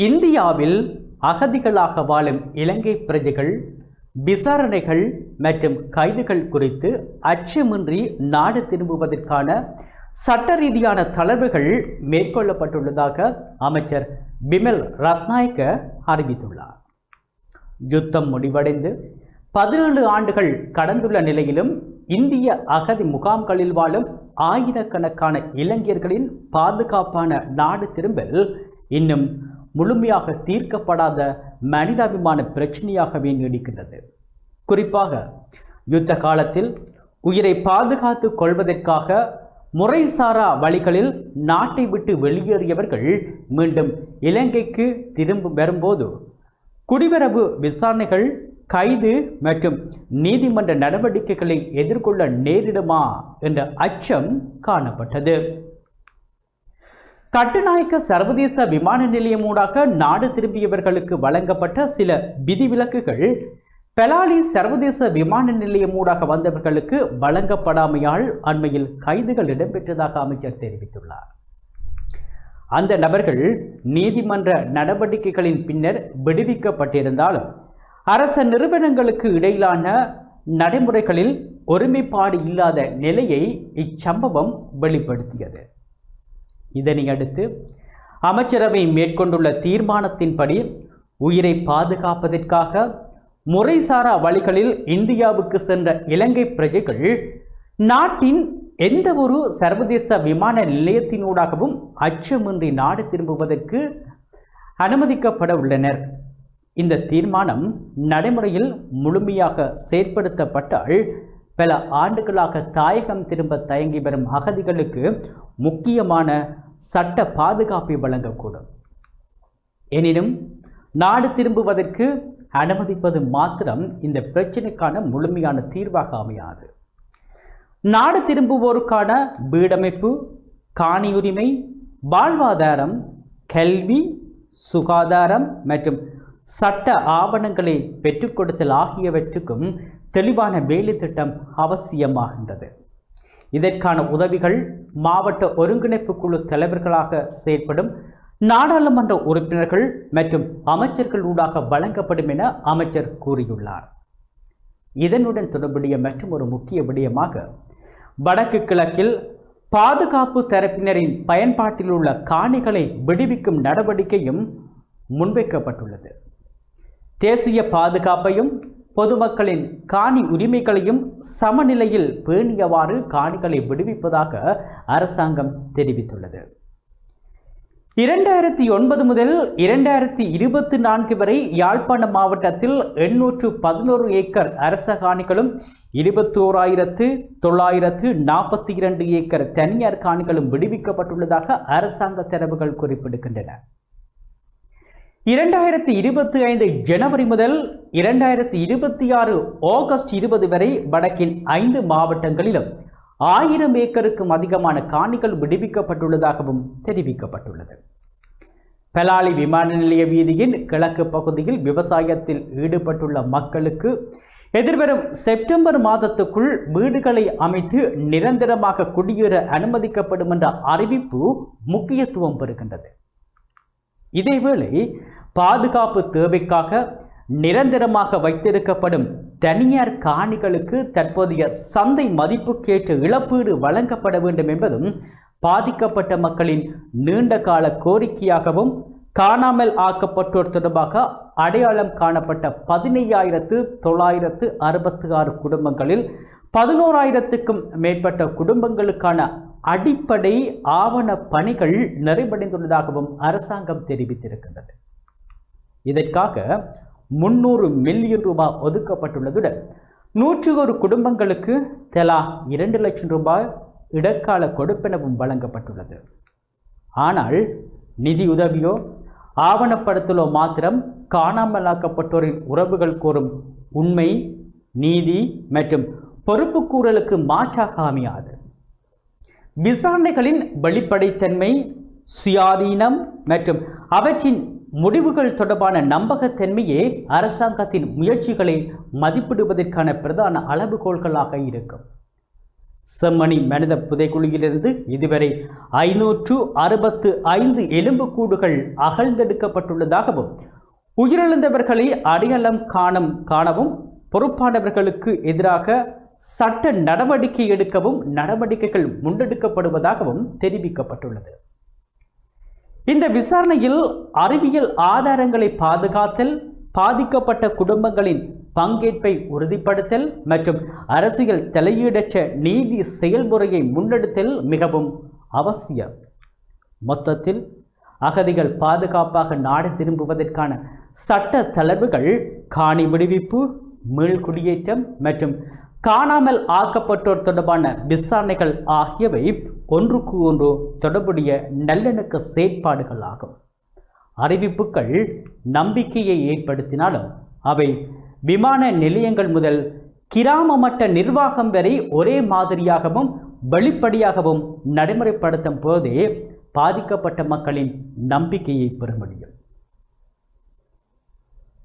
இந்தியாவில் அகதிகளாக வாழும் இலங்கை பிரஜைகள் விசாரணைகள் மற்றும் கைதுகள் குறித்து அச்சமின்றி நாடு திரும்புவதற்கான சட்ட ரீதியான தளர்வுகள் மேற்கொள்ளப்பட்டுள்ளதாக அமைச்சர் பிமல் ரத்நாயக்க அறிவித்துள்ளார். யுத்தம் முடிவடைந்து 17 ஆண்டுகள் கடந்துள்ள நிலையிலும் இந்திய அகதி முகாம்களில் வாழும் ஆயிரக்கணக்கான இளைஞர்களின் பாதுகாப்பான நாடு திரும்பல் இன்னும் முழுமையாக தீர்க்கப்படாத மனிதாபிமான பிரச்சனையாகவே நீடிக்கின்றது. குறிப்பாக யுத்த காலத்தில் உயிரை பாதுகாத்து கொள்வதற்காக முறைசாரா வழிகளில் நாட்டை விட்டு வெளியேறியவர்கள் மீண்டும் இலங்கைக்கு திரும்ப வரும்போது குடிவரவு விசாரணைகள், கைது மற்றும் நீதிமன்ற நடவடிக்கைகளை எதிர்கொள்ள நேரிடுமா என்ற அச்சம் காணப்பட்டது. கட்டுநாயக்க சர்வதேச விமான நிலையமூடாக நாடு திரும்பியவர்களுக்கு வழங்கப்பட்ட சில விதிவிலக்குகள் பெலாலி சர்வதேச விமான நிலையமூடாக வந்தவர்களுக்கு வழங்கப்படாமையால் அண்மையில் கைதுகள் இடம்பெற்றதாக அமைச்சர் தெரிவித்துள்ளார். அந்த நபர்கள் நீதிமன்ற நடவடிக்கைகளின் பின்னர் விடுவிக்கப்பட்டிருந்தாலும் அரச நிறுவனங்களுக்கு இடையிலான நடைமுறைகளில் ஒருமைப்பாடு இல்லாத நிலையை இச்சம்பவம் வெளிப்படுத்தியது. இதனையடுத்து அமைச்சரவை மேற்கொண்டுள்ள தீர்மானத்தின்படி உயிரை பாதுகாப்பதற்காக முறைசாரா வழிகளில் இந்தியாவுக்கு சென்ற இலங்கை பிரஜைகள் நாட்டின் எந்த ஒரு சர்வதேச விமான நிலையத்தினூடாகவும் அச்சமின்றி நாடு திரும்புவதற்கு அனுமதிக்கப்பட உள்ளனர். இந்த தீர்மானம் நடைமுறையில் முழுமையாக செயற்படுத்தப்பட்டால் பல ஆண்டுகளாக தாயகம் திரும்ப தயங்கி வரும் அகதிகளுக்கு முக்கியமான சட்ட பாதுகாப்பை வழங்கக்கூடும். எனினும் நாடு திரும்புவதற்கு அனுமதிப்பது மாத்திரம் இந்த பிரச்சினைக்கான முழுமையான தீர்வாக அமையாது. நாடு திரும்புவோருக்கான வீடமைப்பு, காணி உரிமை, வாழ்வாதாரம், கல்வி, சுகாதாரம் மற்றும் சட்ட ஆவணங்களை பெற்றுக் கொடுத்தல் ஆகியவற்றுக்கும் தெளிவான வேலை திட்டம் அவசியமாகின்றது. இதற்கான உதவிகள் மாவட்ட ஒருங்கிணைப்பு குழு தலைவர்களாக செயற்படும் நாடாளுமன்ற உறுப்பினர்கள் மற்றும் அமைச்சர்கள் ஊடாக வழங்கப்படும் என அமைச்சர் கூறியுள்ளார். இதனுடன் தொடர்புடைய மற்றும் ஒரு முக்கிய விடயமாக வடக்கு கிழக்கில் பாதுகாப்பு தரப்பினரின் பயன்பாட்டில் உள்ள காணிகளை விடுவிக்கும் நடவடிக்கையும் முன்வைக்கப்பட்டுள்ளது. தேசிய பாதுகாப்பையும் பொதுமக்களின் காணி உரிமைகளையும் சமநிலையில் பேணியவாறு காணிகளை விடுவிப்பதாக அரசாங்கம் தெரிவித்துள்ளது. 2009 முதல் 2024 வரை யாழ்ப்பாண மாவட்டத்தில் 811 ஏக்கர் அரச காணிகளும் 21,942 ஏக்கர் தனியார் காணிகளும் விடுவிக்கப்பட்டுள்ளதாக அரசாங்க தரவுகள் குறிப்பிடுகின்றன. 2025 ஜனவரி முதல் 2026 ஆகஸ்ட் 20 வரை வடக்கின் 5 மாவட்டங்களிலும் 1000 ஏக்கருக்கும் அதிகமான காணிகள் விடுவிக்கப்பட்டுள்ளதாகவும் தெரிவிக்கப்பட்டுள்ளது. பெலாலி விமான நிலைய வீதியின் கிழக்கு பகுதியில் விவசாயத்தில் ஈடுபட்டுள்ள மக்களுக்கு எதிர்வரும் செப்டம்பர் மாதத்துக்குள் வீடுகளை அமைத்து நிரந்தரமாக குடியேற அனுமதிக்கப்படும் என்ற அறிவிப்பு முக்கியத்துவம் பெறுகின்றது. இதேவேளை பாதுகாப்பு தேவைக்காக நிரந்தரமாக வைத்திருக்கப்படும் தனியார் காணிகளுக்கு தற்போதைய சந்தை மதிப்புக்கேற்ற இழப்பீடு வழங்கப்பட வேண்டும் என்பதும் பாதிக்கப்பட்ட மக்களின் நீண்டகால கோரிக்கையாகவும் காணாமல் ஆக்கப்பட்டோர் தொடர்பாக அடையாளம் காணப்பட்ட 15,966 குடும்பங்களில் 11,000க்கும் மேற்பட்ட குடும்பங்களுக்கான அடிப்படை ஆவண பணிகள் நிறைவடைந்துள்ளதாகவும் அரசாங்கம் தெரிவித்திருக்கின்றது. இதற்காக 300 மில்லியன் ரூபாய் ஒதுக்கப்பட்டுள்ளதுடன் 101 குடும்பங்களுக்கு தலா 2 லட்சம் ரூபாய் இடைக்கால கொடுப்பெனவும் வழங்கப்பட்டுள்ளது. ஆனால் நிதியுதவியோ ஆவணப்படுத்தலோ மாத்திரம் காணாமலாக்கப்பட்டோரின் உறவுகள் கோரும் உண்மை, நீதி மற்றும் பொறுப்புக்கூறலுக்கு மாற்றாக அமையாது. விசாரணைகளின் வெளிப்படைத்தன்மை, சுயாதீனம் மற்றும் அவற்றின் முடிவுகள் தொடர்பான நம்பகத்தன்மையே அரசாங்கத்தின் முயற்சிகளை மதிப்பிடுவதற்கான பிரதான அளவுகோல்களாக இருக்கும். செம்மணி மனித புதைக்குழியிலிருந்து இதுவரை 565 எலும்புக்கூடுகள் அகழ்ந்தெடுக்கப்பட்டுள்ளதாகவும் உயிரிழந்தவர்களை அடையாளம் காணவும் பொறுப்பானவர்களுக்கு எதிராக சட்ட நடவடிக்கை எடுக்கவும் நடவடிக்கைகள் முன்னெடுக்கப்படுவதாகவும் தெரிவிக்கப்பட்டுள்ளது. இந்த விசாரணையில் அறிவியல் ஆதாரங்களை பாதுகாத்தல், பாதிக்கப்பட்ட குடும்பங்களின் பங்கேற்பை உறுதிப்படுத்தல் மற்றும் அரசியல் தலையீடற்ற நீதி செயல்முறையை முன்னெடுத்தல் மிகவும் அவசியம். மொத்தத்தில் அகதிகள் பாதுகாப்பாக நாடு திரும்புவதற்கான சட்ட தளர்வுகள், காணி விடுவிப்பு, மீள்குடியேற்றம் மற்றும் காணாமல் ஆக்கப்பட்டோர் தொடர்பான விசாரணைகள் ஆகியவை ஒன்றுக்கு ஒன்று தொடர்புடைய நல்லிணக்க செயற்பாடுகள் ஆகும். அறிவிப்புகள் நம்பிக்கையை ஏற்படுத்தினாலும் அவை விமான நிலையங்கள் முதல் கிராம மட்ட நிர்வாகம் வரை ஒரே மாதிரியாகவும் வெளிப்படையாகவும் நடைமுறைப்படுத்தும் போதே பாதிக்கப்பட்ட மக்களின் நம்பிக்கையை பெற முடியும்.